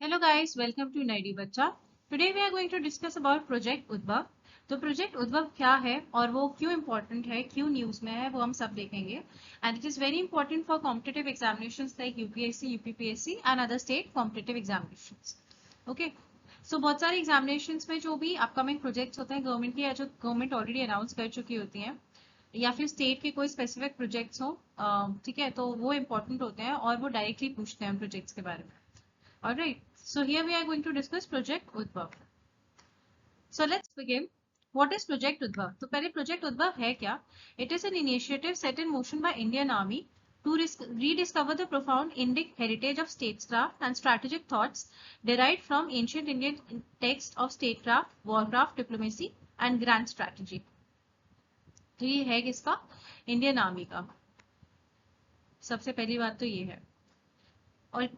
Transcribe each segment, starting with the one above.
Hello guys, welcome to Naidi Bacha. Today we are going to discuss about Project Udbhav. तो project उद्भव क्या है और वो क्यों इम्पोर्टेंट है, क्यों न्यूज में है, वो हम सब देखेंगे. And it is very important for competitive examinations like UPSC, UPPSC and other state competitive examinations. Okay, so बहुत सारे एग्जामिनेशंस में जो भी अपकमिंग प्रोजेक्ट्स होते हैं गवर्नमेंट के या जो गवर्नमेंट ऑलरेडी अनाउंस कर चुकी होती हैं या फिर स्टेट के कोई स्पेसिफिक प्रोजेक्ट्स हो, ठीक है, तो वो इम्पोर्टेंट होते हैं और वो डायरेक्टली पूछते हैं उन प्रोजेक्ट्स के बारे में. Alright, so here we are going to discuss Project Udbhav. So let's begin. What is Project Udbhav? तो पहले Project Udbhav है क्या? It is an initiative set in motion by Indian Army to rediscover the profound Indic heritage of statecraft and strategic thoughts derived from ancient Indian texts of statecraft, warcraft, diplomacy and grand strategy. तो ये है किसका? Indian army का. सबसे पहली बात तो ये है. और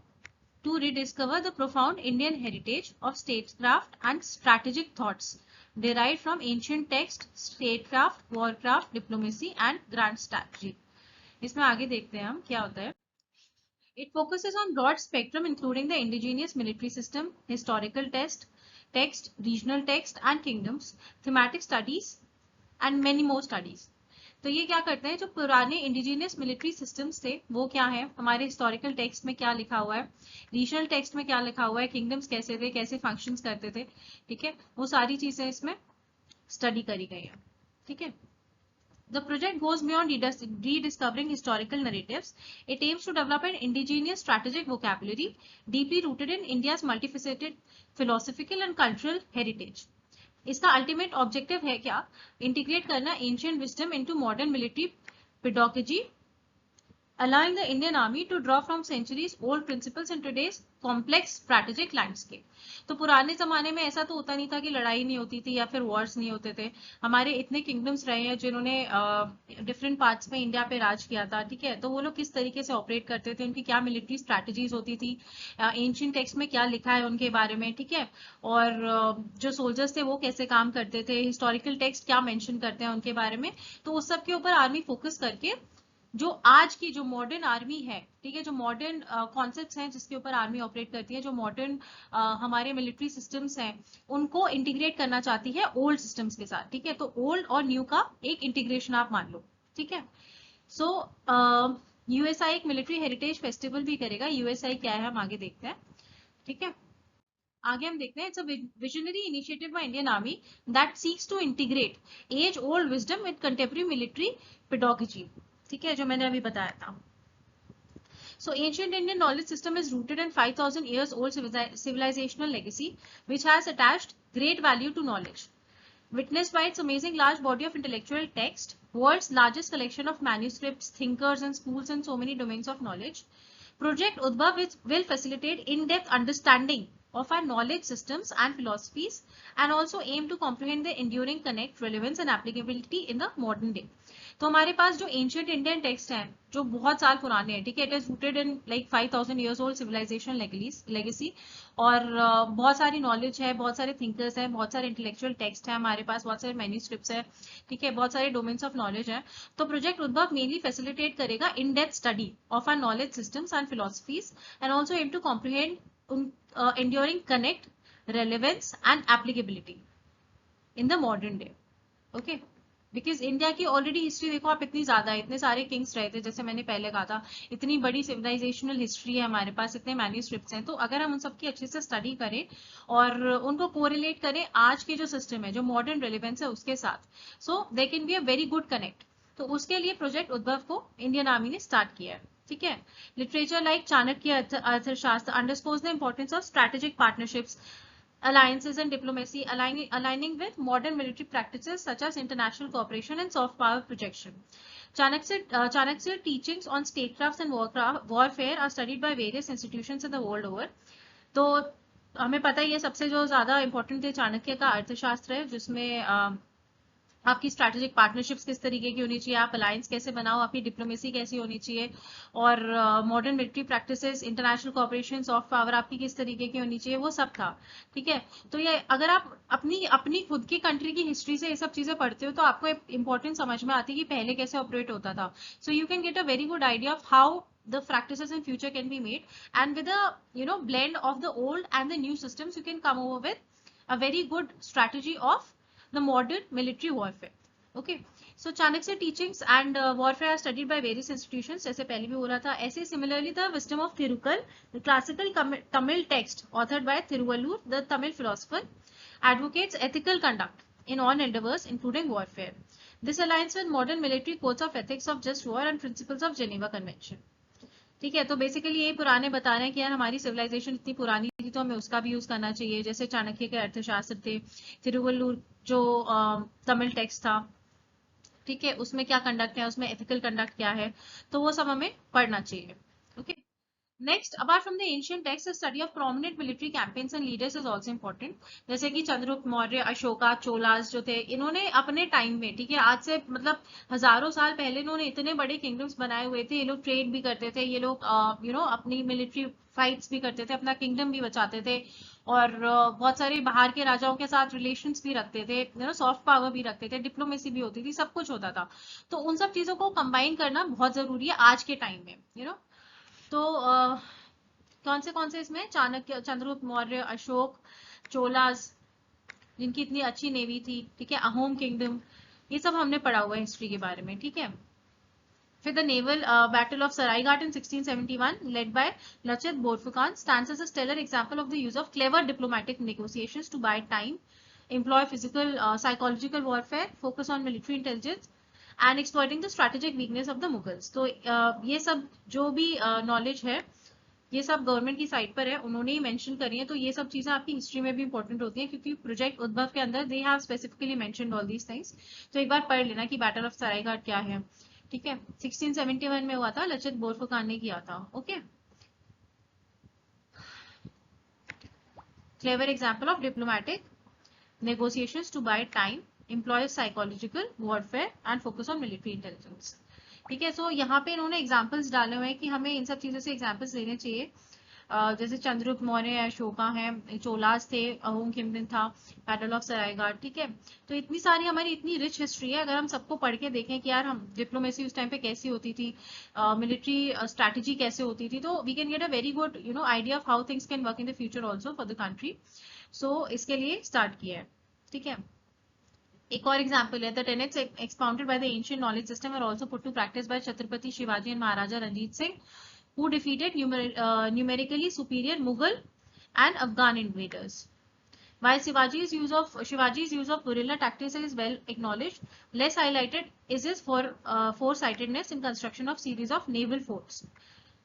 to rediscover the profound Indian heritage of statecraft and strategic thoughts derived from ancient texts, statecraft, warcraft, diplomacy and grand strategy. इसमें आगे देखते हैं हम क्या होता है. It focuses on broad spectrum including the indigenous military system, historical text, regional text and kingdoms, thematic studies and many more studies. तो ये क्या करते हैं, जो पुराने इंडिजिनियस मिलिट्री सिस्टम्स थे वो क्या है, हमारे हिस्टोरिकल टेक्स्ट में क्या लिखा हुआ है, रीजनल टेक्स्ट में क्या लिखा हुआ है, किंगडम्स कैसे थे, कैसे फंक्शंस करते थे, ठीक है, वो सारी चीजें इसमें स्टडी करी गई है. ठीक है. The project goes beyond rediscovering historical narratives. It aims to develop an indigenous strategic vocabulary deeply rooted in India's multifaceted philosophical and cultural heritage. इसका अल्टीमेट ऑब्जेक्टिव है क्या, इंटीग्रेट करना ancient wisdom into modern military pedagogy, allowing the Indian Army to draw from centuries old principles in today's complex strategic landscape. तो पुराने जमाने में ऐसा तो होता नहीं था कि लड़ाई नहीं होती थी या फिर वॉर्स नहीं होते थे. हमारे इतने किंगडम्स रहे हैं जिन्होंने डिफरेंट पार्ट्स में इंडिया पे राज किया था. ठीक है, तो वो लोग किस तरीके से ऑपरेट करते थे, उनकी क्या मिलिट्री स्ट्रैटेजीज होती थी, एंशिएंट टेक्स्ट में क्या लिखा है उनके बारे में. ठीक है, और जो सोल्जर्स थे वो कैसे काम करते थे, हिस्टोरिकल टेक्स्ट क्या मेंशन करते हैं उनके बारे में. तो उस सब के ऊपर आर्मी फोकस करके जो आज की जो मॉडर्न आर्मी है, ठीक है, जो मॉडर्न कॉन्सेप्ट्स हैं जिसके ऊपर आर्मी ऑपरेट करती है, जो मॉडर्न हमारे मिलिट्री सिस्टम्स हैं, उनको इंटीग्रेट करना चाहती है ओल्ड सिस्टम्स के साथ. ठीक है, तो ओल्ड और न्यू का एक इंटीग्रेशन आप मान लो. ठीक है. सो यूएसआई एक मिलिट्री हेरिटेज फेस्टिवल भी करेगा. यूएसआई क्या है हम आगे देखते हैं. ठीक है, आगे हम देखते हैं. It's a visionary initiative by Indian army that seeks to integrate age old wisdom with contemporary military pedagogy. ठीक है, जो मैंने अभी बताया था. So ancient Indian knowledge system is rooted in 5,000 years old civilizational legacy, which has attached great value to knowledge. Witnessed by its amazing large body of intellectual text, world's largest collection of manuscripts, thinkers and schools in so many domains of knowledge, Project Udbhav will facilitate in-depth understanding of our knowledge systems and philosophies and also aim to comprehend the enduring connect, relevance and applicability in the modern day. तो हमारे पास जो ancient Indian text हैं जो बहुत साल पुराने हैं, ठीक है, it is rooted in like 5,000 years old civilization legacy, और बहुत सारी नॉलेज है, बहुत सारे थिंकर्स हैं, बहुत सारे इंटेलेक्चुअल टेक्स्ट हैं हमारे पास, बहुत सारे मैन्यूस्क्रिप्ट्स हैं. ठीक है, बहुत सारे डोमेन्स ऑफ नॉलेज है. तो प्रोजेक्ट उद्भव मेनली फैसिलिटेट करेगा in depth study of our knowledge systems and philosophies and also aim to comprehend enduring connect, relevance and applicability in the modern day. Okay, because India की already history देखो आप, इतनी ज्यादा है, इतने सारे किंग्स रहे थे, जैसे मैंने पहले कहा था, इतनी बड़ी सिविलाइजेशनल हिस्ट्री है हमारे पास, इतने मैन्यूस्क्रिप्ट्स हैं. तो अगर हम उन सबकी अच्छे से स्टडी करें और उनको कोरिलेट करें आज के जो सिस्टम है, जो मॉडर्न रेलिवेंस है उसके साथ, so they can be a very good connect. तो उसके लिए प्रोजेक्ट उद्भव को इंडियन आर्मी ने स्टार्ट किया है. ठीक है. लिटरेचर लाइक चाणक्य अर्थशास्त्र underscores the importance of strategic partnerships, alliances and diplomacy, aligning with modern military practices such as international cooperation and soft power projection. Chanakya's teachings on statecraft and warfare are studied by various institutions in the world over. तो हमें पता ही है सबसे जो ज्यादा important है चाणक्य का अर्थशास्त्र है, जिसमें आपकी स्ट्रैटेजिक पार्टनरशिप्स किस तरीके की होनी चाहिए, आप अलायंस कैसे बनाओ, आपकी डिप्लोमेसी कैसी होनी चाहिए, और modern military practices, international cooperation, soft power आपकी किस तरीके की होनी चाहिए, वो सब था. ठीक है, तो ये अगर आप अपनी खुद की कंट्री की हिस्ट्री से ये सब चीजें पढ़ते हो तो आपको इंपॉर्टेंट समझ में आती है कि पहले कैसे ऑपरेट होता था. So you can get a very good idea of how the practices in future can be made, and with a blend of the old and the new systems, you can come over with a very good strategy of the modern military warfare. Okay, so Chanakya teachings and warfare are studied by various institutions, जैसे पहले भी बोला था ऐसे. Similarly, the wisdom of Thirukal, the classical Tamil text authored by Thiruvallur, the Tamil philosopher, advocates ethical conduct in all endeavors, including warfare. This aligns with modern military codes of ethics of just war and principles of Geneva Convention. ठीक है, तो basically ये पुराने बता रहे हैं कि यार हमारी सिविलाइजेशन इतनी पुरानी थी तो हमें उसका भी यूज करना चाहिए. जैसे चाणक्य के अर्थशास्त्र थे, तिरुवल्लुर जो तमिल टेक्स्ट था, ठीक है, उसमें क्या कंडक्ट है, उसमें एथिकल कंडक्ट क्या है, तो वो सब हमें पढ़ना चाहिए. Okay, next, apart from the ancient text, the study of prominent military campaigns and leaders is also important. जैसे कि चंद्रगुप्त मौर्य, अशोका, चोलास जो थे, इन्होंने अपने टाइम में, ठीक है, आज से मतलब हजारों साल पहले इन्होंने इतने बड़े किंगडम्स बनाए हुए थे. ये लोग ट्रेड भी करते थे, ये लोग अपनी मिलिट्री फाइट्स भी करते थे, अपना किंगडम भी बचाते थे, और बहुत सारे बाहर के राजाओं के साथ रिलेशंस भी रखते थे, सॉफ्ट पावर भी रखते थे, डिप्लोमेसी भी होती थी, सब कुछ होता था. तो उन सब चीजों को कंबाइन करना बहुत जरूरी है आज के टाइम में. तो कौन से इसमें चाणक्य, चंद्रगुप्त मौर्य, अशोक, चोलास, जिनकी इतनी अच्छी नेवी थी, ठीक है, अहोम किंगडम, ये सब हमने पढ़ा हुआ है हिस्ट्री के बारे में. ठीक है, फिर the naval battle of Saraighat in 1671 led by Lachit Borphukan stands as a stellar example of the use of clever diplomatic negotiations to buy time, employ physical psychological warfare, focus on military intelligence and exploiting the strategic weakness of the Mughals. तो ये सब जो भी knowledge है, ये सब government की site पर है, उन्होंने ही मेंशन करी है. तो ये सब चीजें आपकी हिस्ट्री में भी इंपॉर्टेंट होती है, क्योंकि प्रोजेक्ट उद्भव के अंदर they have specifically mentioned all these things. तो एक बार पढ़ लेना कि बैटल ऑफ सरायघाट क्या है. ठीक है, 1671 में हुआ था, लचित बोरफुकान ने किया था. Okay, clever example of diplomatic negotiations to buy time, employ psychological warfare and focus on military intelligence. ठीक है, सो यहाँ पे इन्होंने एग्जाम्पल्स डाले हुए हैं कि हमें इन सब चीजों से एग्जाम्पल्स लेने चाहिए. जैसे चंद्रगुप्त मौर्य, अशोका है, चोलास थे, अहोम किंगडम था, बैटल ऑफ सरायघाट. ठीक है, तो इतनी सारी हमारी इतनी रिच हिस्ट्री है. अगर हम सबको पढ़ के देखें कि यार हम डिप्लोमेसी उस टाइम पे कैसी होती थी, मिलिट्री स्ट्रैटेजी कैसे होती थी, तो we can get a very good idea of how things can work in the future also for the country. So इसके लिए स्टार्ट किया है. ठीक है, एक और एग्जाम्पल है, the tenets expounded by the ancient knowledge system are also put to practice by Chhatrapati Shivaji and Maharaja Ranjit Singh, who defeated numerically superior Mughal and Afghan invaders. While Shivaji's use of guerrilla tactics is well acknowledged, less highlighted is his foresightedness in construction of series of naval forts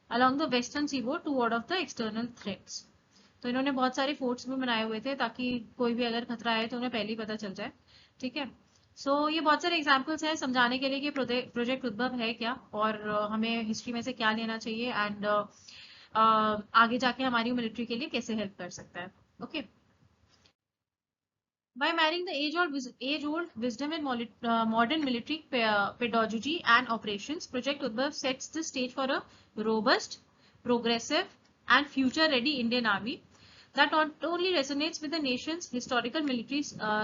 along the western seaboard to ward off the external threats. तो इन्होंने बहुत सारे forts भी बनाए हुए थे ताकि कोई भी अगर खतरा है तो उन्हें पहले ही पता चल जाए. ठीक है, सो ये बहुत सारे एग्जाम्पल्स हैं समझाने के लिए कि प्रोजेक्ट उद्भव है क्या, और हमें हिस्ट्री में से क्या लेना चाहिए, एंड आगे जाके हमारी मिलिट्री के लिए कैसे हेल्प कर सकता है. Okay, by marrying the age-old wisdom in modern military pedagogy and operations, Project Udbhav sets the stage for a robust, progressive, and future-ready Indian Army that not only resonates with the nation's historical military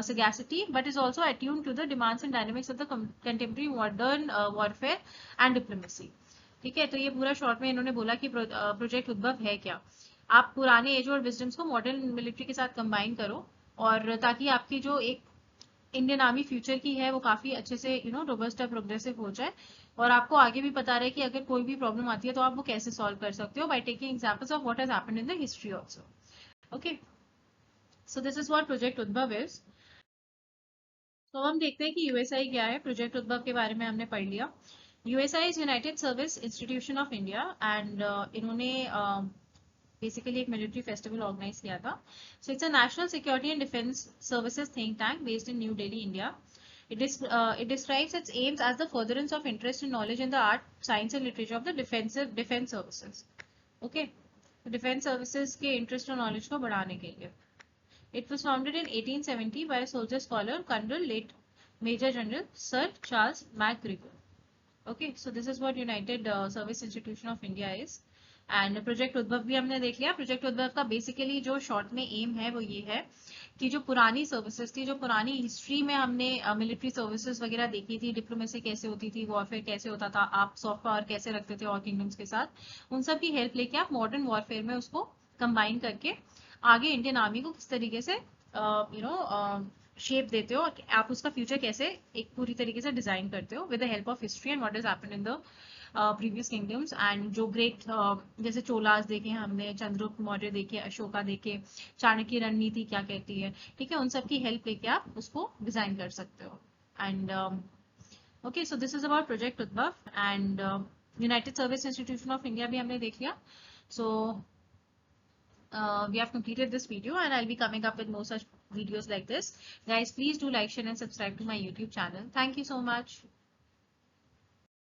sagacity, but is also attuned to the demands and dynamics of the contemporary modern warfare and diplomacy. ठीक है, तो ये पूरा short में इन्होंने बोला कि project उद्भव है क्या. आप पुराने एज और विजडम्स को मॉडर्न मिलिट्री के साथ कंबाइन करो, और ताकि आपकी जो एक इंडियन आर्मी फ्यूचर की है वो काफी अच्छे से रोबस्ट और प्रोग्रेसिव हो जाए, और आपको आगे भी पता रहे कि अगर कोई भी प्रॉब्लम आती है तो आप वो कैसे सॉल्व कर सकते हो, by taking examples of what has happened in the history also. Okay, so this is what project उद्भव इज. तो हम देखते हैं कि यूएसआई क्या है. प्रोजेक्ट उद्भव के बारे में हमने पढ़ लिया. USI is United Service Institution of India, and इन्होंने बेसिकली एक मिलिट्री फेस्टिवल ऑर्गेनाइज किया था. So it's a national security and defence services think tank based in new Delhi, India. It describes its aims as the furtherance of interest and knowledge in the art, science and literature of the defense services. Okay, तो defense services के interest और knowledge को बढ़ाने के लिए. It was founded in 1870 by a soldier scholar, Colonel late Major General Sir Charles MacGregor. Okay, so this is what United Service Institution of India is. And project उद्भव भी हमने देख लिया। प्रोजेक्ट उद्भव का बेसिकली जो शॉर्ट में M है वो ये है कि जो पुरानी सर्विसेज थी, जो पुरानी हिस्ट्री में हमने मिलिट्री सर्विसेज वगैरह देखी थी, डिप्लोमेसी कैसे होती थी, वॉरफेयर कैसे होता था, आप सॉफ्ट पावर कैसे रखते थे और किंगडम्स के साथ, उन सब की हेल्प लेके आप मॉडर्न वॉरफेयर में उसको कंबाइन करके आगे इंडियन आर्मी को किस तरीके से शेप देते हो और आप उसका फ्यूचर कैसे एक पूरी तरीके से डिजाइन करते हो with the help of history and what is happened in the previous kingdoms and जो ग्रेट जैसे चोलास देखे हमने, चंद्रगुप्त मौर्य देखे, अशोका देखे, चाणक्य रणनीति क्या कहती है, ठीक है, उन सब की हेल्प लेके आप उसको डिजाइन कर सकते हो। And okay, so this is about project Udbhav and United Service Institution of India भी हमने देख लिया। सो we have completed this video and I'll be coming up with more such videos like this. Guys, please do like, share and subscribe to my YouTube channel. Thank you so much.